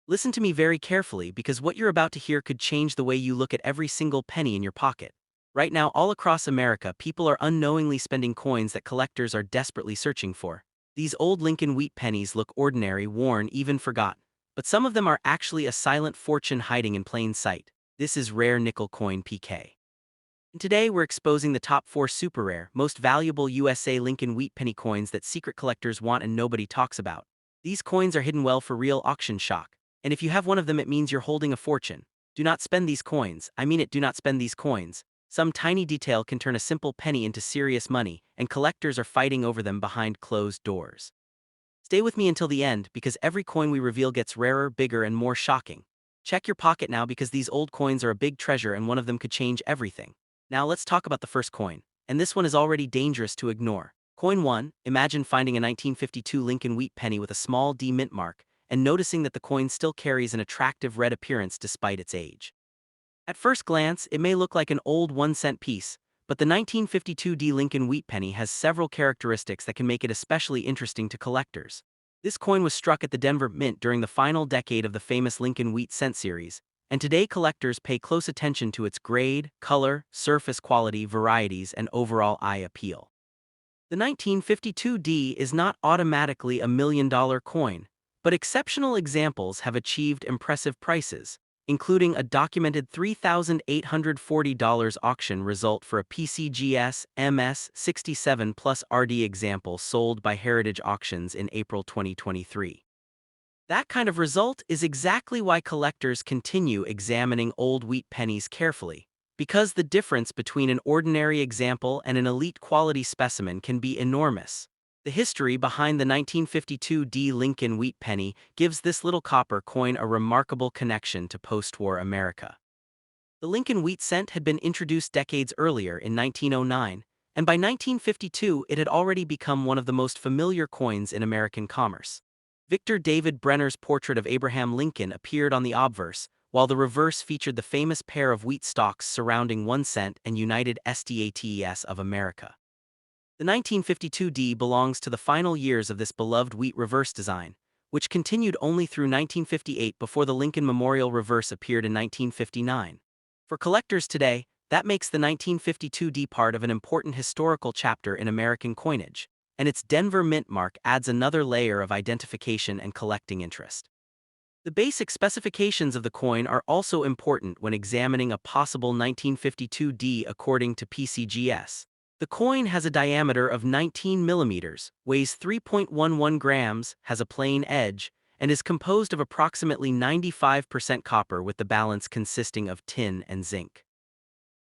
Listen to me very carefully because what you're about to hear could change the way you look at every single penny in your pocket. Right now, all across America, people are unknowingly spending coins that collectors are desperately searching for. These old Lincoln Wheat pennies look ordinary, worn, even forgotten. But some of them are actually a silent fortune hiding in plain sight. This is rare nickel coin PK. And today we're exposing the top 4 super rare, most valuable USA Lincoln Wheat penny coins that secret collectors want and nobody talks about. These coins are hidden well for real auction shock. And if you have one of them, it means you're holding a fortune. Do not spend these coins. I mean it, do not spend these coins. Some tiny detail can turn a simple penny into serious money, and collectors are fighting over them behind closed doors. Stay with me until the end because every coin we reveal gets rarer, bigger, and more shocking. Check your pocket now because these old coins are a big treasure and one of them could change everything. Now let's talk about the first coin, and this one is already dangerous to ignore. Coin 1, imagine finding a 1952 Lincoln Wheat penny with a small D mint mark, and noticing that the coin still carries an attractive red appearance despite its age. At first glance, it may look like an old 1-cent piece, but the 1952 D Lincoln Wheat penny has several characteristics that can make it especially interesting to collectors. This coin was struck at the Denver Mint during the final decade of the famous Lincoln Wheat cent series, and today collectors pay close attention to its grade, color, surface quality, varieties, and overall eye appeal. The 1952 D is not automatically a $1 million coin, but exceptional examples have achieved impressive prices, including a documented $3,840 auction result for a PCGS MS67 plus RD example sold by Heritage Auctions in April 2023. That kind of result is exactly why collectors continue examining old wheat pennies carefully, because the difference between an ordinary example and an elite quality specimen can be enormous. The history behind the 1952 D Lincoln Wheat penny gives this little copper coin a remarkable connection to post-war America. The Lincoln Wheat cent had been introduced decades earlier in 1909, and by 1952 it had already become one of the most familiar coins in American commerce. Victor David Brenner's portrait of Abraham Lincoln appeared on the obverse, while the reverse featured the famous pair of wheat stalks surrounding 1 cent and United States of America. The 1952 D belongs to the final years of this beloved wheat reverse design, which continued only through 1958 before the Lincoln Memorial reverse appeared in 1959. For collectors today, that makes the 1952 D part of an important historical chapter in American coinage, and its Denver Mint mark adds another layer of identification and collecting interest. The basic specifications of the coin are also important when examining a possible 1952 D according to PCGS. The coin has a diameter of 19 millimeters, weighs 3.11 grams, has a plain edge, and is composed of approximately 95% copper with the balance consisting of tin and zinc.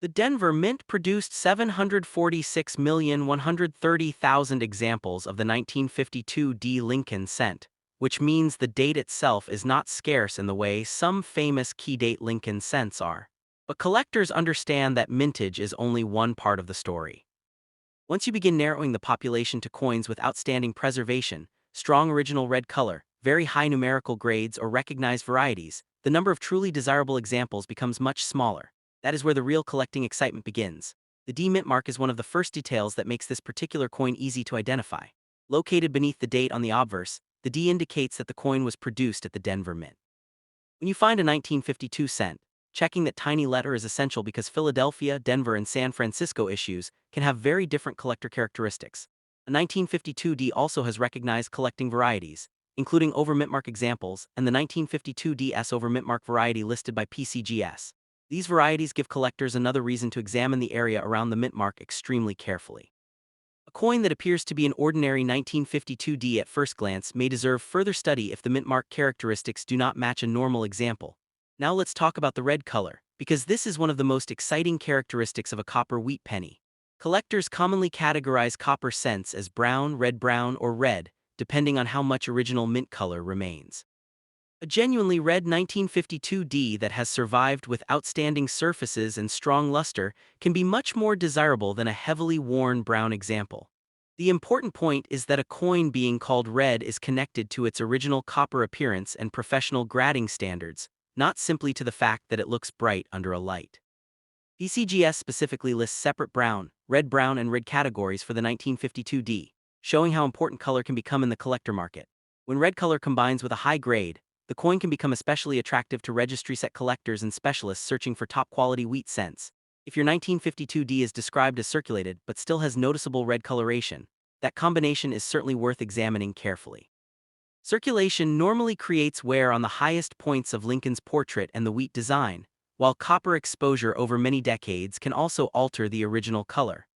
The Denver Mint produced 746,130,000 examples of the 1952 D Lincoln cent, which means the date itself is not scarce in the way some famous key-date Lincoln cents are. But collectors understand that mintage is only one part of the story. Once you begin narrowing the population to coins with outstanding preservation, strong original red color, very high numerical grades, or recognized varieties, the number of truly desirable examples becomes much smaller. That is where the real collecting excitement begins. The D mint mark is one of the first details that makes this particular coin easy to identify. Located beneath the date on the obverse, the D indicates that the coin was produced at the Denver Mint. When you find a 1952 cent, checking that tiny letter is essential because Philadelphia, Denver, and San Francisco issues can have very different collector characteristics. A 1952 D also has recognized collecting varieties, including over mintmark examples and the 1952 DS over mintmark variety listed by PCGS. These varieties give collectors another reason to examine the area around the mint mark extremely carefully. A coin that appears to be an ordinary 1952 D at first glance may deserve further study if the mint mark characteristics do not match a normal example. Now let's talk about the red color, because this is one of the most exciting characteristics of a copper wheat penny. Collectors commonly categorize copper cents as brown, or red, depending on how much original mint color remains. A genuinely red 1952 D that has survived with outstanding surfaces and strong luster can be much more desirable than a heavily worn brown example. The important point is that a coin being called red is connected to its original copper appearance and professional grading standards, not simply to the fact that it looks bright under a light. PCGS specifically lists separate brown, and red categories for the 1952 D, showing how important color can become in the collector market. When red color combines with a high grade, the coin can become especially attractive to registry set collectors and specialists searching for top-quality wheat cents. If your 1952D is described as circulated but still has noticeable red coloration, that combination is certainly worth examining carefully. Circulation normally creates wear on the highest points of Lincoln's portrait and the wheat design, while copper exposure over many decades can also alter the original color.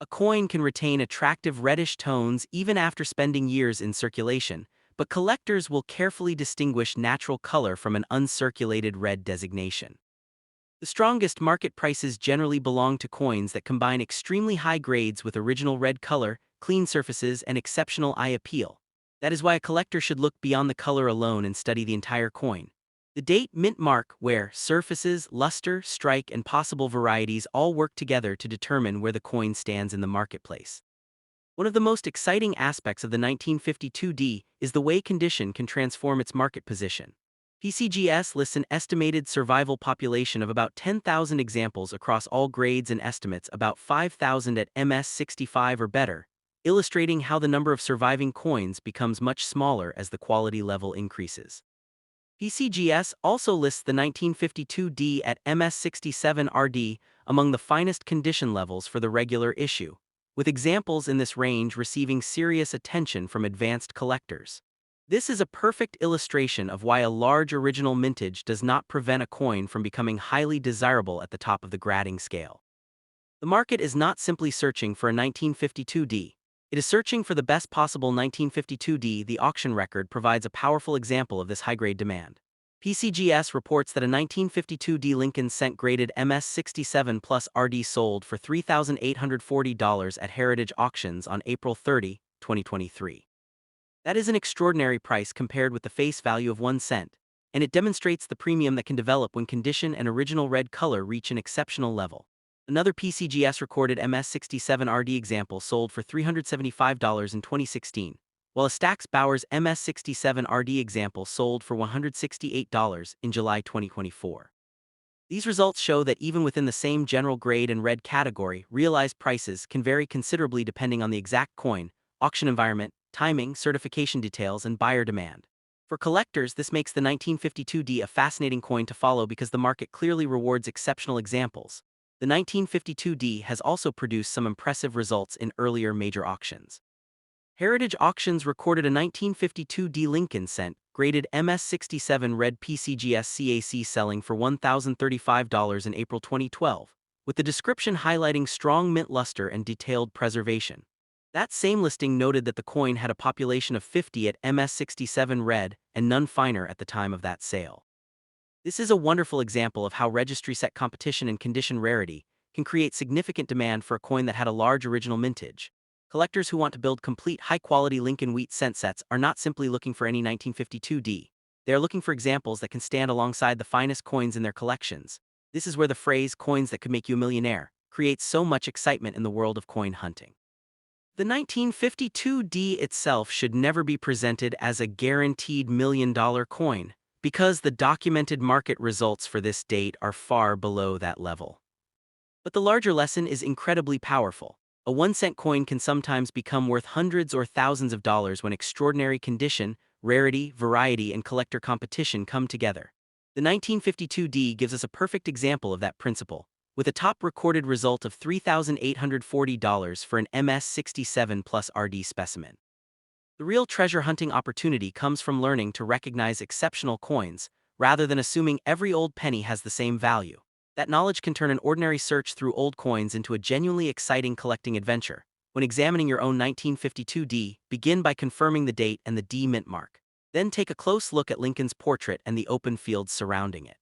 A coin can retain attractive reddish tones even after spending years in circulation, but collectors will carefully distinguish natural color from an uncirculated red designation. The strongest market prices generally belong to coins that combine extremely high grades with original red color, clean surfaces, and exceptional eye appeal. That is why a collector should look beyond the color alone and study the entire coin. The date, mint mark, wear, surfaces, luster, strike, and possible varieties all work together to determine where the coin stands in the marketplace. One of the most exciting aspects of the 1952D is the way condition can transform its market position. PCGS lists an estimated survival population of about 10,000 examples across all grades and estimates about 5,000 at MS65 or better, illustrating how the number of surviving coins becomes much smaller as the quality level increases. PCGS also lists the 1952D at MS67RD among the finest condition levels for the regular issue, with examples in this range receiving serious attention from advanced collectors. This is a perfect illustration of why a large original mintage does not prevent a coin from becoming highly desirable at the top of the grading scale. The market is not simply searching for a 1952D. It is searching for the best possible 1952D. The auction record provides a powerful example of this high-grade demand. PCGS reports that a 1952D Lincoln Cent graded MS67 Plus RD sold for $3,840 at Heritage Auctions on April 30, 2023. That is an extraordinary price compared with the face value of 1 cent, and it demonstrates the premium that can develop when condition and original red color reach an exceptional level. Another PCGS recorded MS67RD example sold for $375 in 2016, while a Stax Bowers MS67RD example sold for $168 in July 2024. These results show that even within the same general grade and red category, realized prices can vary considerably depending on the exact coin, auction environment, timing, certification details, and buyer demand. For collectors, this makes the 1952D a fascinating coin to follow because the market clearly rewards exceptional examples. The 1952D has also produced some impressive results in earlier major auctions. Heritage Auctions recorded a 1952D Lincoln Cent, graded MS67 red PCGS CAC selling for $1,035 in April 2012, with the description highlighting strong mint luster and detailed preservation. That same listing noted that the coin had a population of 50 at MS67 red and none finer at the time of that sale. This is a wonderful example of how registry set competition and condition rarity can create significant demand for a coin that had a large original mintage. Collectors who want to build complete high-quality Lincoln Wheat cent sets are not simply looking for any 1952D. They are looking for examples that can stand alongside the finest coins in their collections. This is where the phrase "coins that could make you a millionaire" creates so much excitement in the world of coin hunting. The 1952D itself should never be presented as a guaranteed million-dollar coin, because the documented market results for this date are far below that level. But the larger lesson is incredibly powerful. A 1-cent coin can sometimes become worth hundreds or thousands of dollars when extraordinary condition, rarity, variety, and collector competition come together. The 1952D gives us a perfect example of that principle, with a top recorded result of $3,840 for an MS67 Plus RD specimen. The real treasure hunting opportunity comes from learning to recognize exceptional coins, rather than assuming every old penny has the same value. That knowledge can turn an ordinary search through old coins into a genuinely exciting collecting adventure. When examining your own 1952D, begin by confirming the date and the D mint mark. Then take a close look at Lincoln's portrait and the open fields surrounding it.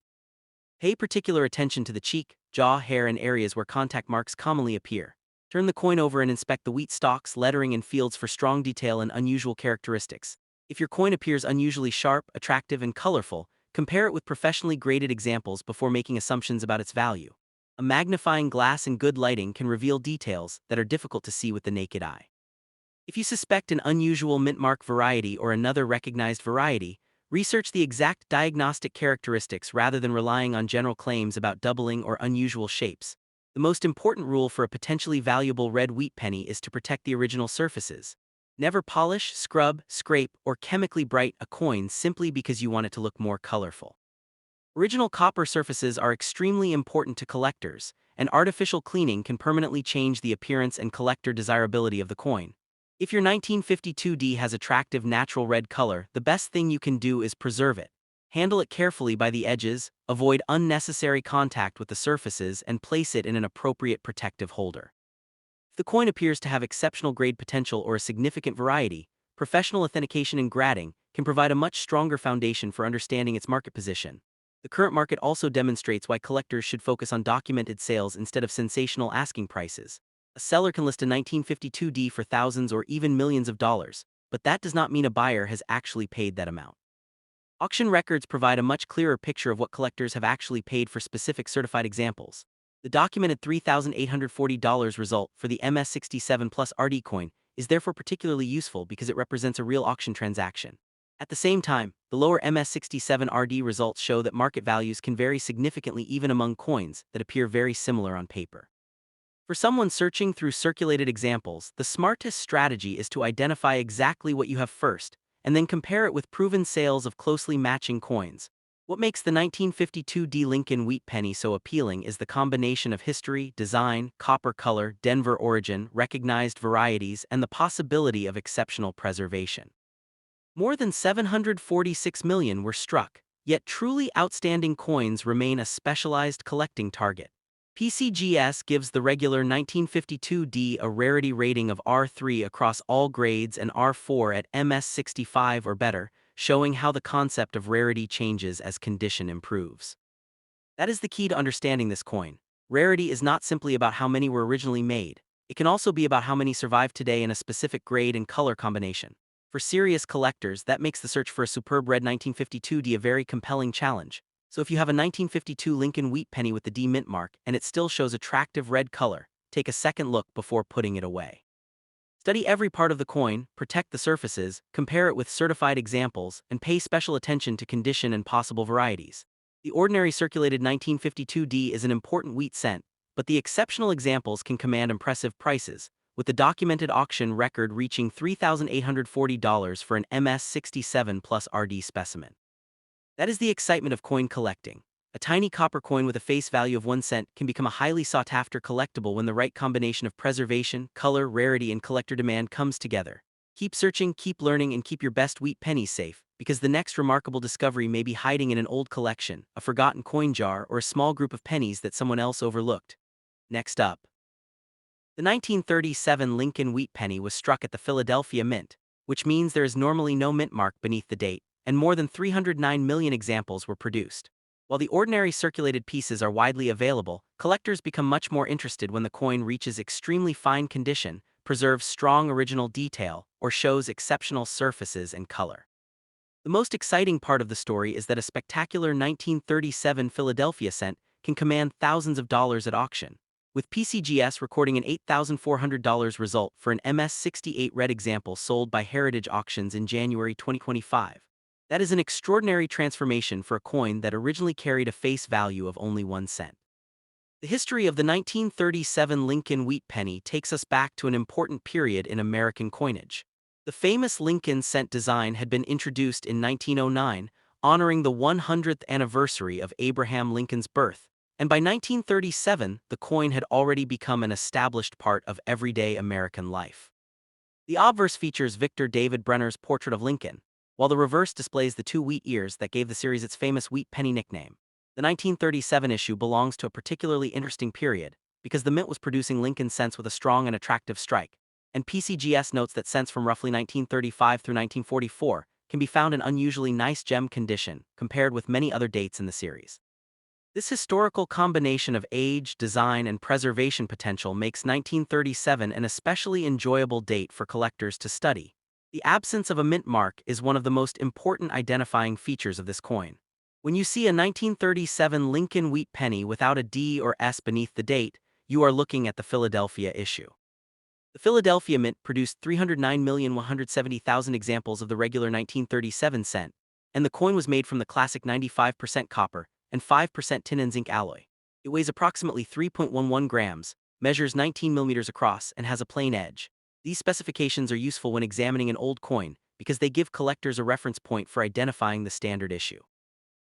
Pay particular attention to the cheek, jaw, hair, and areas where contact marks commonly appear. Turn the coin over and inspect the wheat stalks, lettering, and fields for strong detail and unusual characteristics. If your coin appears unusually sharp, attractive, and colorful, compare it with professionally graded examples before making assumptions about its value. A magnifying glass and good lighting can reveal details that are difficult to see with the naked eye. If you suspect an unusual mint mark variety or another recognized variety, research the exact diagnostic characteristics rather than relying on general claims about doubling or unusual shapes. The most important rule for a potentially valuable red wheat penny is to protect the original surfaces. Never polish, scrub, scrape, or chemically bright a coin simply because you want it to look more colorful. Original copper surfaces are extremely important to collectors, and artificial cleaning can permanently change the appearance and collector desirability of the coin. If your 1952D has attractive natural red color, the best thing you can do is preserve it. Handle it carefully by the edges, avoid unnecessary contact with the surfaces, and place it in an appropriate protective holder. If the coin appears to have exceptional grade potential or a significant variety, professional authentication and grading can provide a much stronger foundation for understanding its market position. The current market also demonstrates why collectors should focus on documented sales instead of sensational asking prices. A seller can list a 1952D for thousands or even millions of dollars, but that does not mean a buyer has actually paid that amount. Auction records provide a much clearer picture of what collectors have actually paid for specific certified examples. The documented $3,840 result for the MS67 Plus RD coin is therefore particularly useful because it represents a real auction transaction. At the same time, the lower MS67 RD results show that market values can vary significantly even among coins that appear very similar on paper. For someone searching through circulated examples, the smartest strategy is to identify exactly what you have first, and then compare it with proven sales of closely matching coins. What makes the 1952D Lincoln Wheat Penny so appealing is the combination of history, design, copper color, Denver origin, recognized varieties, and the possibility of exceptional preservation. More than 746 million were struck, yet truly outstanding coins remain a specialized collecting target. PCGS gives the regular 1952D a rarity rating of R3 across all grades and R4 at MS65 or better, showing how the concept of rarity changes as condition improves. That is the key to understanding this coin. Rarity is not simply about how many were originally made. It can also be about how many survive today in a specific grade and color combination. For serious collectors, that makes the search for a superb red 1952D a very compelling challenge. So if you have a 1952 Lincoln Wheat Penny with the D mint mark and it still shows attractive red color, take a second look before putting it away. Study every part of the coin, protect the surfaces, compare it with certified examples, and pay special attention to condition and possible varieties. The ordinary circulated 1952D is an important wheat cent, but the exceptional examples can command impressive prices, with the documented auction record reaching $3,840 for an MS67 Plus RD specimen. That is the excitement of coin collecting. A tiny copper coin with a face value of 1 cent can become a highly sought-after collectible when the right combination of preservation, color, rarity, and collector demand comes together. Keep searching, keep learning, and keep your best wheat pennies safe, because the next remarkable discovery may be hiding in an old collection, a forgotten coin jar, or a small group of pennies that someone else overlooked. Next up. The 1937 Lincoln Wheat Penny was struck at the Philadelphia Mint, which means there is normally no mint mark beneath the date, and more than 309 million examples were produced. While the ordinary circulated pieces are widely available, collectors become much more interested when the coin reaches extremely fine condition, preserves strong original detail, or shows exceptional surfaces and color. The most exciting part of the story is that a spectacular 1937 Philadelphia cent can command thousands of dollars at auction, with PCGS recording an $8,400 result for an MS68 red example sold by Heritage Auctions in January 2025. That is an extraordinary transformation for a coin that originally carried a face value of only 1 cent. The history of the 1937 Lincoln Wheat Penny takes us back to an important period in American coinage. The famous Lincoln cent design had been introduced in 1909, honoring the 100th anniversary of Abraham Lincoln's birth, and by 1937, the coin had already become an established part of everyday American life. The obverse features Victor David Brenner's portrait of Lincoln, while the reverse displays the 2 wheat ears that gave the series its famous wheat penny nickname. The 1937 issue belongs to a particularly interesting period, because the mint was producing Lincoln cents with a strong and attractive strike, and PCGS notes that cents from roughly 1935 through 1944 can be found in unusually nice gem condition compared with many other dates in the series. This historical combination of age, design, and preservation potential makes 1937 an especially enjoyable date for collectors to study. The absence of a mint mark is one of the most important identifying features of this coin. When you see a 1937 Lincoln Wheat Penny without a D or S beneath the date, you are looking at the Philadelphia issue. The Philadelphia Mint produced 309,170,000 examples of the regular 1937 cent, and the coin was made from the classic 95% copper and 5% tin and zinc alloy. It weighs approximately 3.11 grams, measures 19 millimeters across, and has a plain edge. These specifications are useful when examining an old coin because they give collectors a reference point for identifying the standard issue.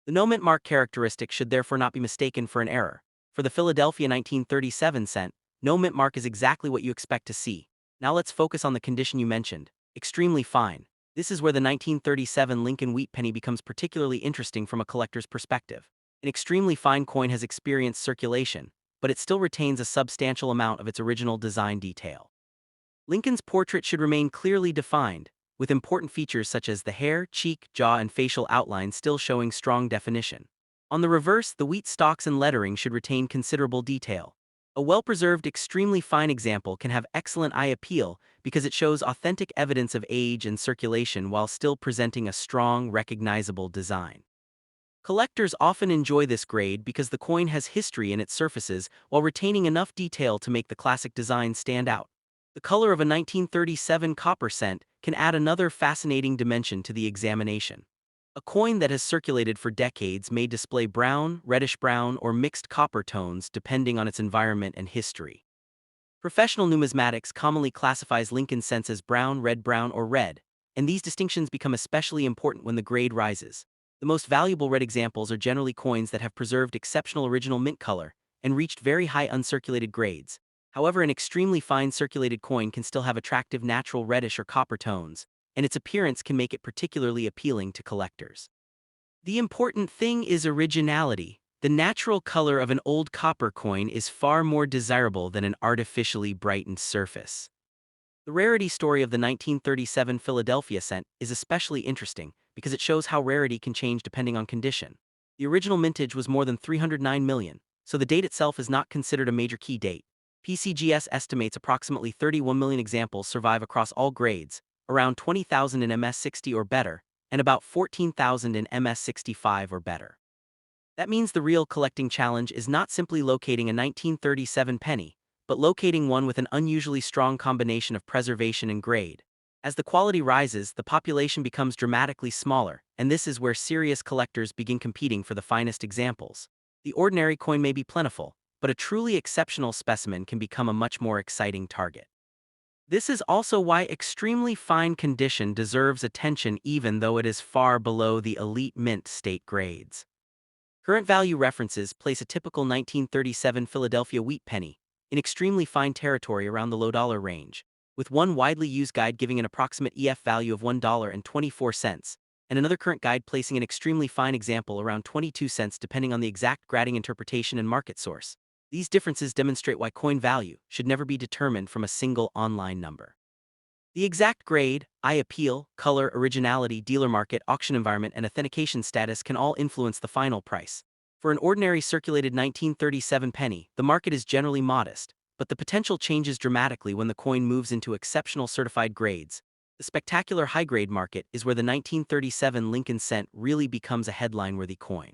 The no mint mark characteristic should therefore not be mistaken for an error. For the Philadelphia 1937 cent, no mint mark is exactly what you expect to see. Now let's focus on the condition you mentioned, extremely fine. This is where the 1937 Lincoln Wheat Penny becomes particularly interesting from a collector's perspective. An extremely fine coin has experienced circulation, but it still retains a substantial amount of its original design detail. Lincoln's portrait should remain clearly defined, with important features such as the hair, cheek, jaw, and facial outline still showing strong definition. On the reverse, the wheat stalks and lettering should retain considerable detail. A well-preserved, extremely fine example can have excellent eye appeal because it shows authentic evidence of age and circulation while still presenting a strong, recognizable design. Collectors often enjoy this grade because the coin has history in its surfaces while retaining enough detail to make the classic design stand out. The color of a 1937 copper cent can add another fascinating dimension to the examination. A coin that has circulated for decades may display brown, reddish-brown, or mixed copper tones depending on its environment and history. Professional numismatics commonly classifies Lincoln cents as brown, red-brown, or red, and these distinctions become especially important when the grade rises. The most valuable red examples are generally coins that have preserved exceptional original mint color and reached very high uncirculated grades. However, an extremely fine circulated coin can still have attractive natural reddish or copper tones, and its appearance can make it particularly appealing to collectors. The important thing is originality. The natural color of an old copper coin is far more desirable than an artificially brightened surface. The rarity story of the 1937 Philadelphia cent is especially interesting because it shows how rarity can change depending on condition. The original mintage was more than 309 million, so the date itself is not considered a major key date. PCGS estimates approximately 31 million examples survive across all grades, around 20,000 in MS60 or better, and about 14,000 in MS65 or better. That means the real collecting challenge is not simply locating a 1937 penny, but locating one with an unusually strong combination of preservation and grade. As the quality rises, the population becomes dramatically smaller, and this is where serious collectors begin competing for the finest examples. The ordinary coin may be plentiful, but a truly exceptional specimen can become a much more exciting target. This is also why extremely fine condition deserves attention even though it is far below the elite mint state grades. Current value references place a typical 1937 Philadelphia wheat penny in extremely fine territory around the low dollar range, with one widely used guide giving an approximate EF value of $1.24, and another current guide placing an extremely fine example around 22 cents depending on the exact grading interpretation and market source. These differences demonstrate why coin value should never be determined from a single online number. The exact grade, eye appeal, color, originality, dealer market, auction environment, and authentication status can all influence the final price. For an ordinary circulated 1937 penny, the market is generally modest, but the potential changes dramatically when the coin moves into exceptional certified grades. The spectacular high-grade market is where the 1937 Lincoln cent really becomes a headline-worthy coin.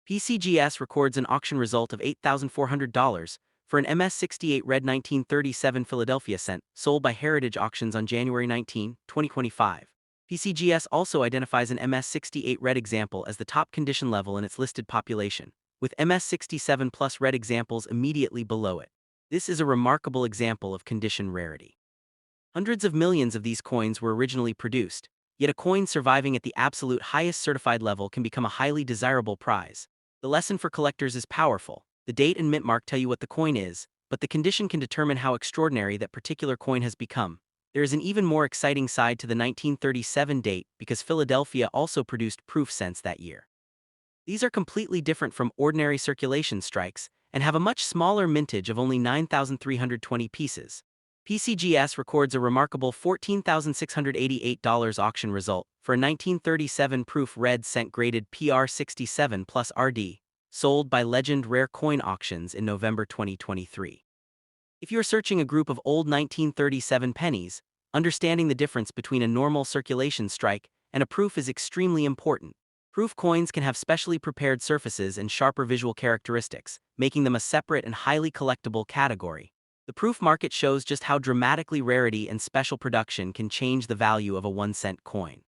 PCGS records an auction result of $8,400 for an MS68 red 1937 Philadelphia cent, sold by Heritage Auctions on January 19, 2025. PCGS also identifies an MS68 red example as the top condition level in its listed population, with MS67 plus red examples immediately below it. This is a remarkable example of condition rarity. Hundreds of millions of these coins were originally produced, yet a coin surviving at the absolute highest certified level can become a highly desirable prize. The lesson for collectors is powerful. The date and mint mark tell you what the coin is, but the condition can determine how extraordinary that particular coin has become. There is an even more exciting side to the 1937 date because Philadelphia also produced proof cents that year. These are completely different from ordinary circulation strikes and have a much smaller mintage of only 9,320 pieces. PCGS records a remarkable $14,688 auction result for a 1937 proof red cent graded PR67 plus RD, sold by Legend Rare Coin Auctions in November 2023. If you are searching a group of old 1937 pennies, understanding the difference between a normal circulation strike and a proof is extremely important. Proof coins can have specially prepared surfaces and sharper visual characteristics, making them a separate and highly collectible category. The proof market shows just how dramatically rarity and special production can change the value of a 1-cent coin.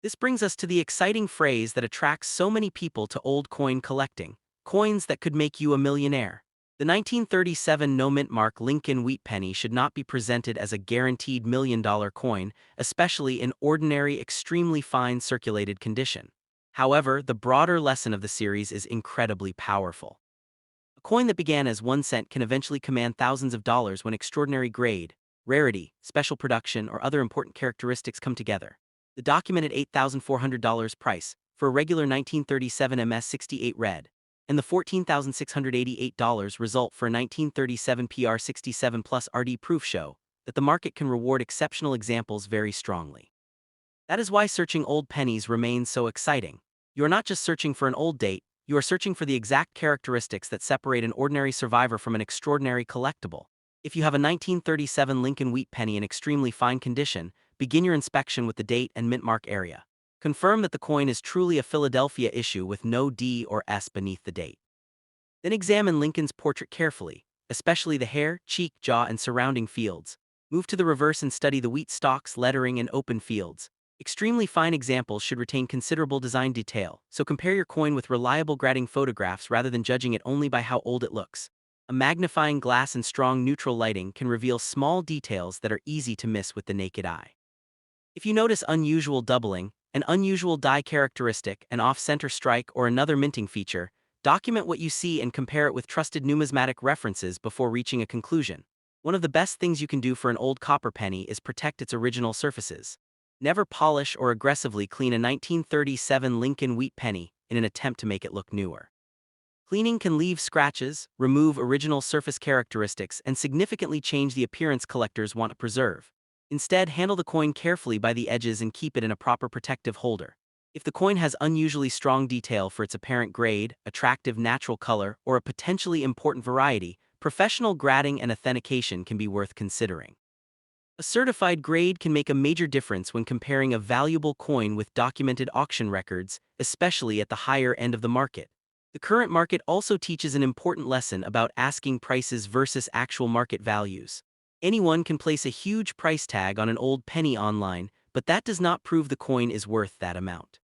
This brings us to the exciting phrase that attracts so many people to old coin collecting: coins that could make you a millionaire. The 1937 no-mint mark Lincoln Wheat Penny should not be presented as a guaranteed $1 million coin, especially in ordinary, extremely fine circulated condition. However, the broader lesson of the series is incredibly powerful. A coin that began as 1 cent can eventually command thousands of dollars when extraordinary grade, rarity, special production, or other important characteristics come together. The documented $8,400 price for a regular 1937 MS-68 red and the $14,688 result for a 1937 PR-67 plus RD proof show that the market can reward exceptional examples very strongly. That is why searching old pennies remains so exciting. You are not just searching for an old date, you are searching for the exact characteristics that separate an ordinary survivor from an extraordinary collectible. If you have a 1937 Lincoln Wheat Penny in extremely fine condition, begin your inspection with the date and mint mark area. Confirm that the coin is truly a Philadelphia issue with no D or S beneath the date. Then examine Lincoln's portrait carefully, especially the hair, cheek, jaw, and surrounding fields. Move to the reverse and study the wheat stalks, lettering, and open fields. Extremely fine examples should retain considerable design detail, so compare your coin with reliable grading photographs rather than judging it only by how old it looks. A magnifying glass and strong neutral lighting can reveal small details that are easy to miss with the naked eye. If you notice unusual doubling, an unusual die characteristic, an off-center strike, or another minting feature, document what you see and compare it with trusted numismatic references before reaching a conclusion. One of the best things you can do for an old copper penny is protect its original surfaces. Never polish or aggressively clean a 1937 Lincoln Wheat Penny in an attempt to make it look newer. Cleaning can leave scratches, remove original surface characteristics, and significantly change the appearance collectors want to preserve. Instead, handle the coin carefully by the edges and keep it in a proper protective holder. If the coin has unusually strong detail for its apparent grade, attractive natural color, or a potentially important variety, professional grading and authentication can be worth considering. A certified grade can make a major difference when comparing a valuable coin with documented auction records, especially at the higher end of the market. The current market also teaches an important lesson about asking prices versus actual market values. Anyone can place a huge price tag on an old penny online, but that does not prove the coin is worth that amount.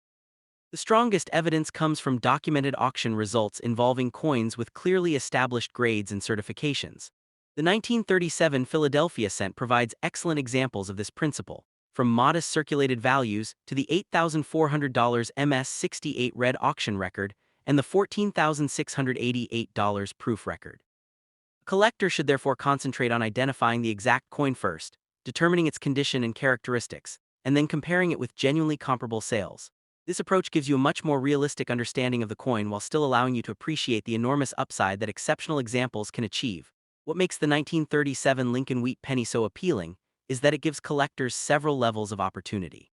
The strongest evidence comes from documented auction results involving coins with clearly established grades and certifications. The 1937 Philadelphia cent provides excellent examples of this principle, from modest circulated values to the $8,400 MS-68 red auction record and the $14,688 proof record. A collector should therefore concentrate on identifying the exact coin first, determining its condition and characteristics, and then comparing it with genuinely comparable sales. This approach gives you a much more realistic understanding of the coin while still allowing you to appreciate the enormous upside that exceptional examples can achieve. What makes the 1937 Lincoln Wheat Penny so appealing is that it gives collectors several levels of opportunity.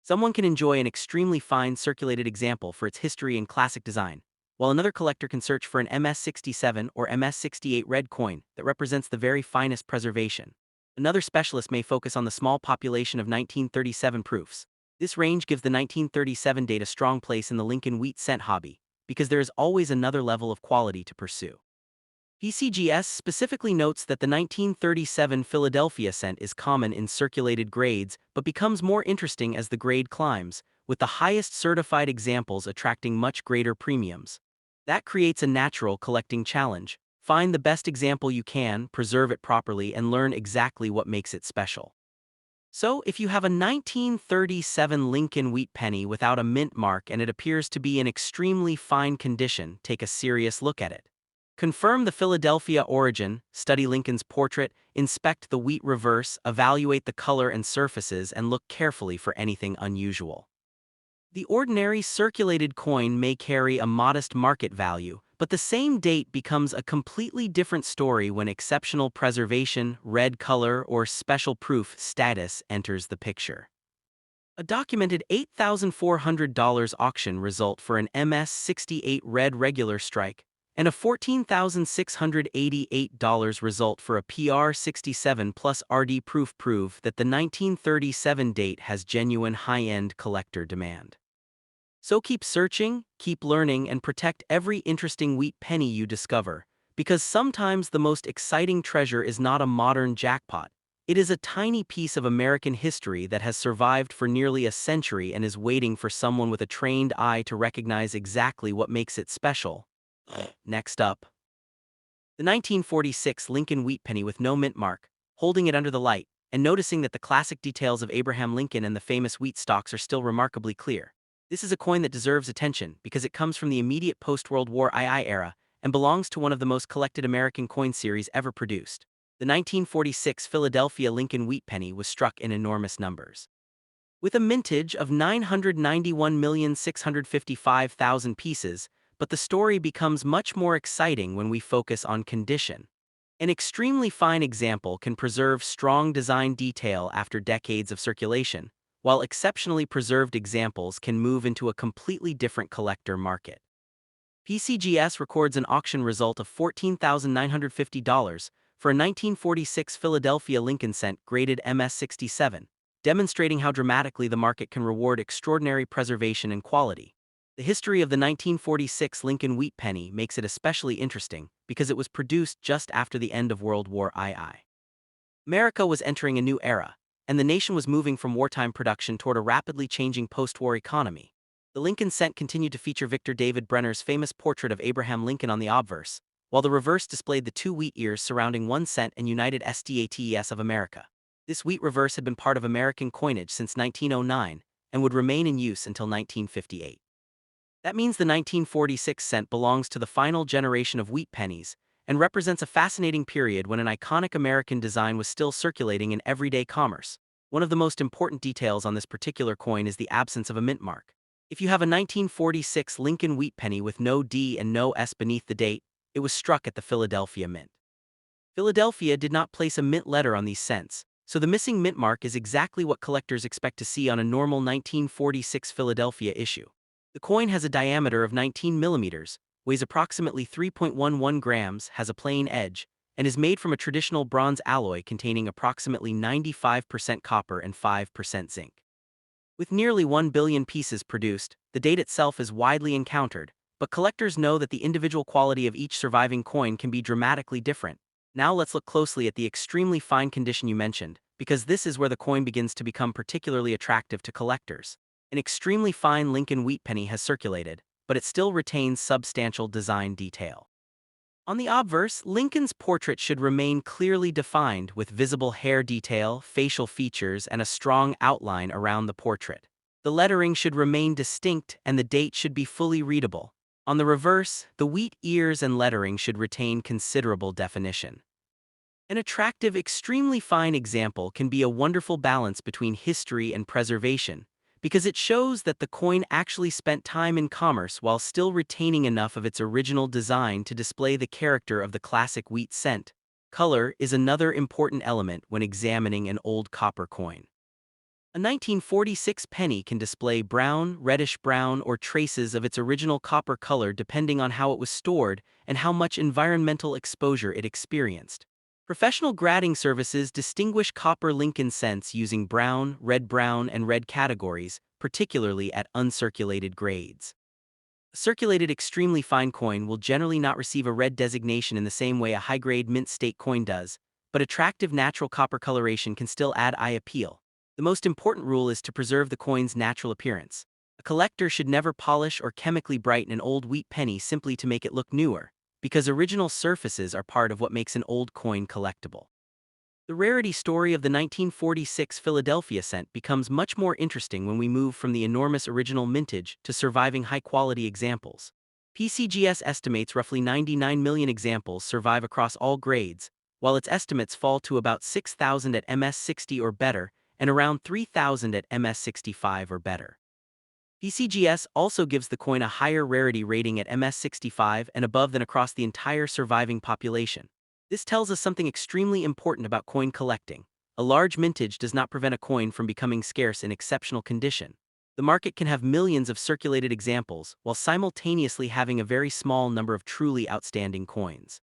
Someone can enjoy an extremely fine circulated example for its history and classic design, while another collector can search for an MS-67 or MS-68 red coin that represents the very finest preservation. Another specialist may focus on the small population of 1937 proofs. This range gives the 1937 date a strong place in the Lincoln Wheat cent hobby, because there is always another level of quality to pursue. PCGS specifically notes that the 1937 Philadelphia cent is common in circulated grades but becomes more interesting as the grade climbs, with the highest certified examples attracting much greater premiums. That creates a natural collecting challenge. Find the best example you can, preserve it properly, and learn exactly what makes it special. So, if you have a 1937 Lincoln Wheat Penny without a mint mark and it appears to be in extremely fine condition, take a serious look at it. Confirm the Philadelphia origin, study Lincoln's portrait, inspect the wheat reverse, evaluate the color and surfaces, and look carefully for anything unusual. The ordinary circulated coin may carry a modest market value, but the same date becomes a completely different story when exceptional preservation, red color, or special proof status enters the picture. A documented $8,400 auction result for an MS-68 red regular strike, and a $14,688 result for a PR-67 plus RD proof prove that the 1937 date has genuine high-end collector demand. So keep searching, keep learning, and protect every interesting wheat penny you discover, because sometimes the most exciting treasure is not a modern jackpot. It is a tiny piece of American history that has survived for nearly a century and is waiting for someone with a trained eye to recognize exactly what makes it special. Next up. The 1946 Lincoln Wheat Penny with no mint mark, holding it under the light, and noticing that the classic details of Abraham Lincoln and the famous wheat stalks are still remarkably clear. This is a coin that deserves attention because it comes from the immediate post-World War II era and belongs to one of the most collected American coin series ever produced. The 1946 Philadelphia Lincoln Wheat Penny was struck in enormous numbers. With a mintage of 991,655,000 pieces, but the story becomes much more exciting when we focus on condition. An extremely fine example can preserve strong design detail after decades of circulation, while exceptionally preserved examples can move into a completely different collector market. PCGS records an auction result of $14,950 for a 1946 Philadelphia Lincoln cent graded MS67, demonstrating how dramatically the market can reward extraordinary preservation and quality. The history of the 1946 Lincoln Wheat Penny makes it especially interesting because it was produced just after the end of World War II. America was entering a new era, and the nation was moving from wartime production toward a rapidly changing post-war economy. The Lincoln cent continued to feature Victor David Brenner's famous portrait of Abraham Lincoln on the obverse, while the reverse displayed the two wheat ears surrounding 1 cent and United States of America. This wheat reverse had been part of American coinage since 1909 and would remain in use until 1958. That means the 1946 cent belongs to the final generation of wheat pennies and represents a fascinating period when an iconic American design was still circulating in everyday commerce. One of the most important details on this particular coin is the absence of a mint mark. If you have a 1946 Lincoln Wheat Penny with no D and no S beneath the date, it was struck at the Philadelphia Mint. Philadelphia did not place a mint letter on these cents, so the missing mint mark is exactly what collectors expect to see on a normal 1946 Philadelphia issue. The coin has a diameter of 19 millimeters, weighs approximately 3.11 grams, has a plain edge, and is made from a traditional bronze alloy containing approximately 95% copper and 5% zinc. With nearly 1 billion pieces produced, the date itself is widely encountered, but collectors know that the individual quality of each surviving coin can be dramatically different. Now let's look closely at the extremely fine condition you mentioned, because this is where the coin begins to become particularly attractive to collectors. An extremely fine Lincoln Wheat Penny has circulated, but it still retains substantial design detail. On the obverse, Lincoln's portrait should remain clearly defined with visible hair detail, facial features, and a strong outline around the portrait. The lettering should remain distinct and the date should be fully readable. On the reverse, the wheat ears and lettering should retain considerable definition. An attractive, extremely fine example can be a wonderful balance between history and preservation, because it shows that the coin actually spent time in commerce while still retaining enough of its original design to display the character of the classic wheat cent. Color is another important element when examining an old copper coin. A 1946 penny can display brown, reddish-brown, or traces of its original copper color depending on how it was stored and how much environmental exposure it experienced. Professional grading services distinguish copper Lincoln cents using brown, and red categories, particularly at uncirculated grades. A circulated extremely fine coin will generally not receive a red designation in the same way a high-grade mint state coin does, but attractive natural copper coloration can still add eye appeal. The most important rule is to preserve the coin's natural appearance. A collector should never polish or chemically brighten an old wheat penny simply to make it look newer, because original surfaces are part of what makes an old coin collectible. The rarity story of the 1946 Philadelphia cent becomes much more interesting when we move from the enormous original mintage to surviving high-quality examples. PCGS estimates roughly 99 million examples survive across all grades, while its estimates fall to about 6,000 at MS60 or better and around 3,000 at MS65 or better. PCGS also gives the coin a higher rarity rating at MS65 and above than across the entire surviving population. This tells us something extremely important about coin collecting. A large mintage does not prevent a coin from becoming scarce in exceptional condition. The market can have millions of circulated examples while simultaneously having a very small number of truly outstanding coins.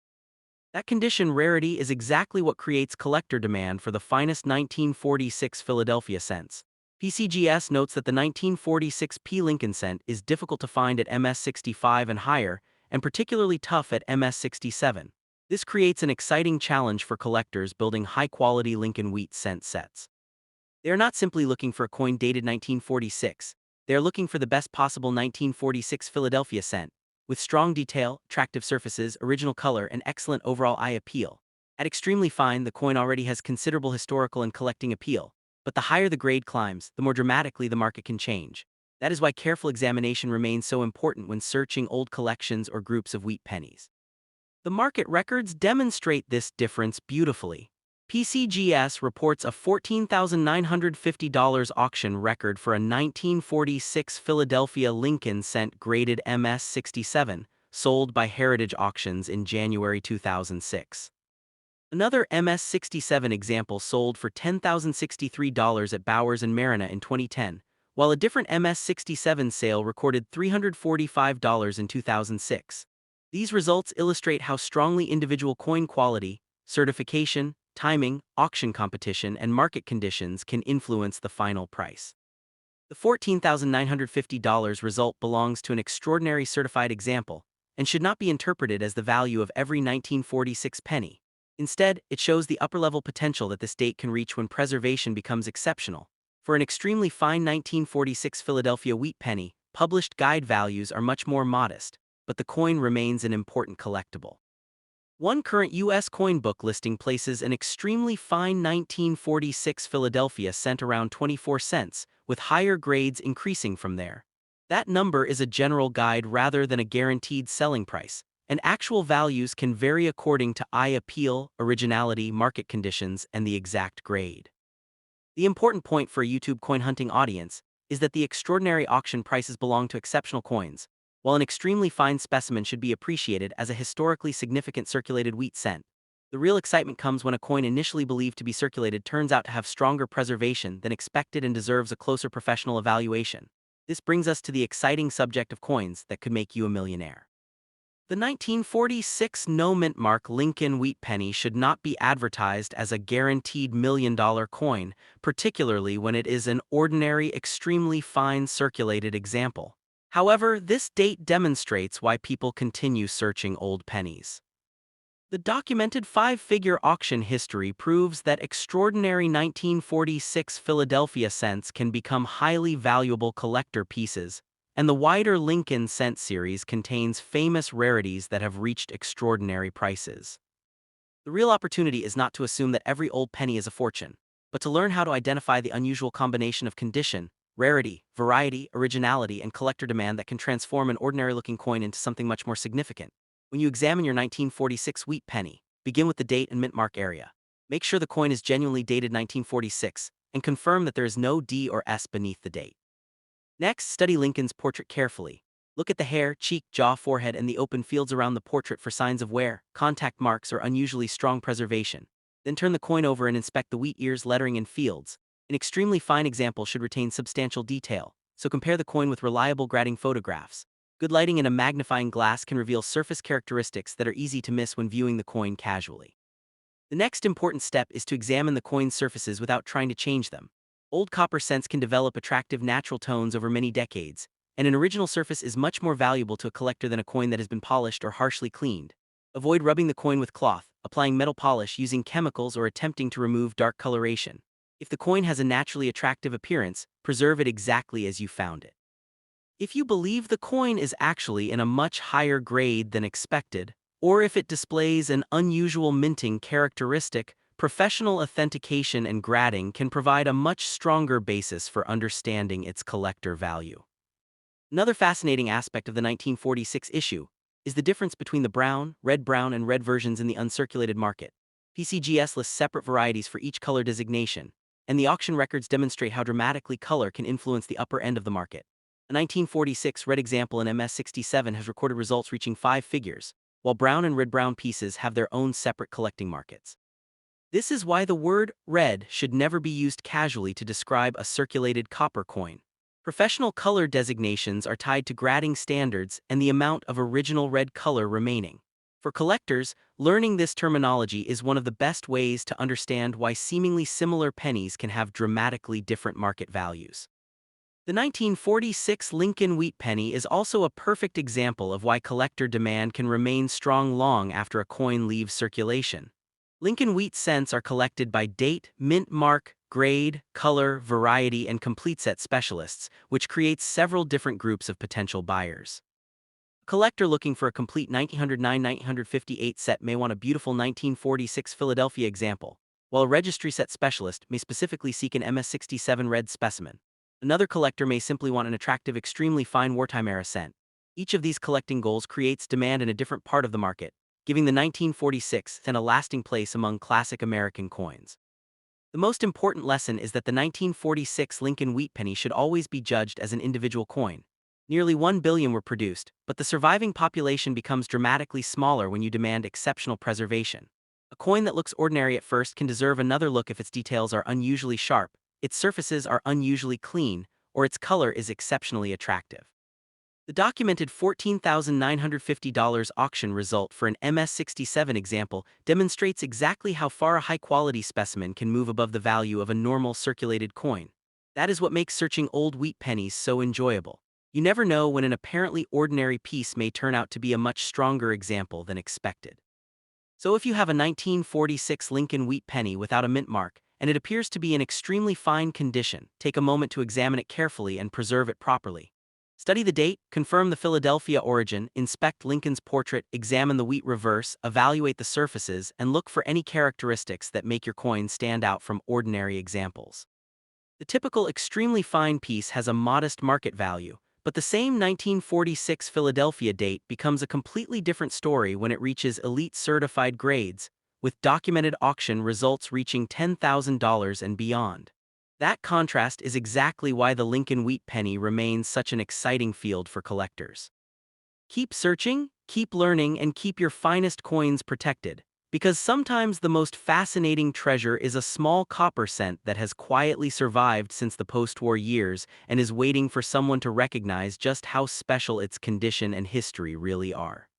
That condition rarity is exactly what creates collector demand for the finest 1946 Philadelphia cents. PCGS notes that the 1946 P. Lincoln cent is difficult to find at MS65 and higher, and particularly tough at MS67. This creates an exciting challenge for collectors building high-quality Lincoln Wheat cent sets. They are not simply looking for a coin dated 1946, they are looking for the best possible 1946 Philadelphia cent, with strong detail, attractive surfaces, original color, and excellent overall eye appeal. At extremely fine, the coin already has considerable historical and collecting appeal, but the higher the grade climbs, the more dramatically the market can change. That is why careful examination remains so important when searching old collections or groups of wheat pennies. The market records demonstrate this difference beautifully. PCGS reports a $14,950 auction record for a 1946 Philadelphia Lincoln cent graded MS-67, sold by Heritage Auctions in January 2006. Another MS-67 example sold for $10,063 at Bowers and Marina in 2010, while a different MS-67 sale recorded $345 in 2006. These results illustrate how strongly individual coin quality, certification, timing, auction competition, and market conditions can influence the final price. The $14,950 result belongs to an extraordinary certified example and should not be interpreted as the value of every 1946 penny. Instead, it shows the upper-level potential that this date can reach when preservation becomes exceptional. For an extremely fine 1946 Philadelphia wheat penny, published guide values are much more modest, but the coin remains an important collectible. One current U.S. coin book listing places an extremely fine 1946 Philadelphia cent around 24 cents, with higher grades increasing from there. That number is a general guide rather than a guaranteed selling price, and actual values can vary according to eye appeal, originality, market conditions, and the exact grade. The important point for a YouTube coin hunting audience is that the extraordinary auction prices belong to exceptional coins, while an extremely fine specimen should be appreciated as a historically significant circulated wheat cent. The real excitement comes when a coin initially believed to be circulated turns out to have stronger preservation than expected and deserves a closer professional evaluation. This brings us to the exciting subject of coins that could make you a millionaire. The 1946 no-mint mark Lincoln Wheat Penny should not be advertised as a guaranteed million-dollar coin, particularly when it is an ordinary, extremely fine circulated example. However, this date demonstrates why people continue searching old pennies. The documented five-figure auction history proves that extraordinary 1946 Philadelphia cents can become highly valuable collector pieces, and the wider Lincoln cent series contains famous rarities that have reached extraordinary prices. The real opportunity is not to assume that every old penny is a fortune, but to learn how to identify the unusual combination of condition, rarity, variety, originality, and collector demand that can transform an ordinary-looking coin into something much more significant. When you examine your 1946 wheat penny, begin with the date and mint mark area. Make sure the coin is genuinely dated 1946, and confirm that there is no D or S beneath the date. Next, study Lincoln's portrait carefully. Look at the hair, cheek, jaw, forehead, and the open fields around the portrait for signs of wear, contact marks, or unusually strong preservation. Then turn the coin over and inspect the wheat ears, lettering, and fields. An extremely fine example should retain substantial detail, so compare the coin with reliable grading photographs. Good lighting and a magnifying glass can reveal surface characteristics that are easy to miss when viewing the coin casually. The next important step is to examine the coin's surfaces without trying to change them. Old copper cents can develop attractive natural tones over many decades, and an original surface is much more valuable to a collector than a coin that has been polished or harshly cleaned. Avoid rubbing the coin with cloth, applying metal polish, using chemicals, or attempting to remove dark coloration. If the coin has a naturally attractive appearance, preserve it exactly as you found it. If you believe the coin is actually in a much higher grade than expected, or if it displays an unusual minting characteristic, professional authentication and grading can provide a much stronger basis for understanding its collector value. Another fascinating aspect of the 1946 issue is the difference between the brown, and red versions in the uncirculated market. PCGS lists separate varieties for each color designation, and the auction records demonstrate how dramatically color can influence the upper end of the market. A 1946 red example in MS-67 has recorded results reaching 5 figures, while brown and red-brown pieces have their own separate collecting markets. This is why the word red should never be used casually to describe a circulated copper coin. Professional color designations are tied to grading standards and the amount of original red color remaining. For collectors, learning this terminology is one of the best ways to understand why seemingly similar pennies can have dramatically different market values. The 1946 Lincoln Wheat Penny is also a perfect example of why collector demand can remain strong long after a coin leaves circulation. Lincoln Wheat cents are collected by date, mint mark, grade, color, variety, and complete set specialists, which creates several different groups of potential buyers. A collector looking for a complete 1909-1958 set may want a beautiful 1946 Philadelphia example, while a registry set specialist may specifically seek an MS-67 red specimen. Another collector may simply want an attractive, extremely fine wartime era scent. Each of these collecting goals creates demand in a different part of the market, giving the 1946 scent a lasting place among classic American coins. The most important lesson is that the 1946 Lincoln Wheat Penny should always be judged as an individual coin. Nearly 1 billion were produced, but the surviving population becomes dramatically smaller when you demand exceptional preservation. A coin that looks ordinary at first can deserve another look if its details are unusually sharp, its surfaces are unusually clean, or its color is exceptionally attractive. The documented $14,950 auction result for an MS-67 example demonstrates exactly how far a high-quality specimen can move above the value of a normal circulated coin. That is what makes searching old wheat pennies so enjoyable. You never know when an apparently ordinary piece may turn out to be a much stronger example than expected. So if you have a 1946 Lincoln Wheat Penny without a mint mark, and it appears to be in extremely fine condition, take a moment to examine it carefully and preserve it properly. Study the date, confirm the Philadelphia origin, inspect Lincoln's portrait, examine the wheat reverse, evaluate the surfaces, and look for any characteristics that make your coin stand out from ordinary examples. The typical extremely fine piece has a modest market value, but the same 1946 Philadelphia date becomes a completely different story when it reaches elite certified grades, with documented auction results reaching $10,000 and beyond. That contrast is exactly why the Lincoln Wheat Penny remains such an exciting field for collectors. Keep searching, keep learning, and keep your finest coins protected, because sometimes the most fascinating treasure is a small copper cent that has quietly survived since the post-war years and is waiting for someone to recognize just how special its condition and history really are.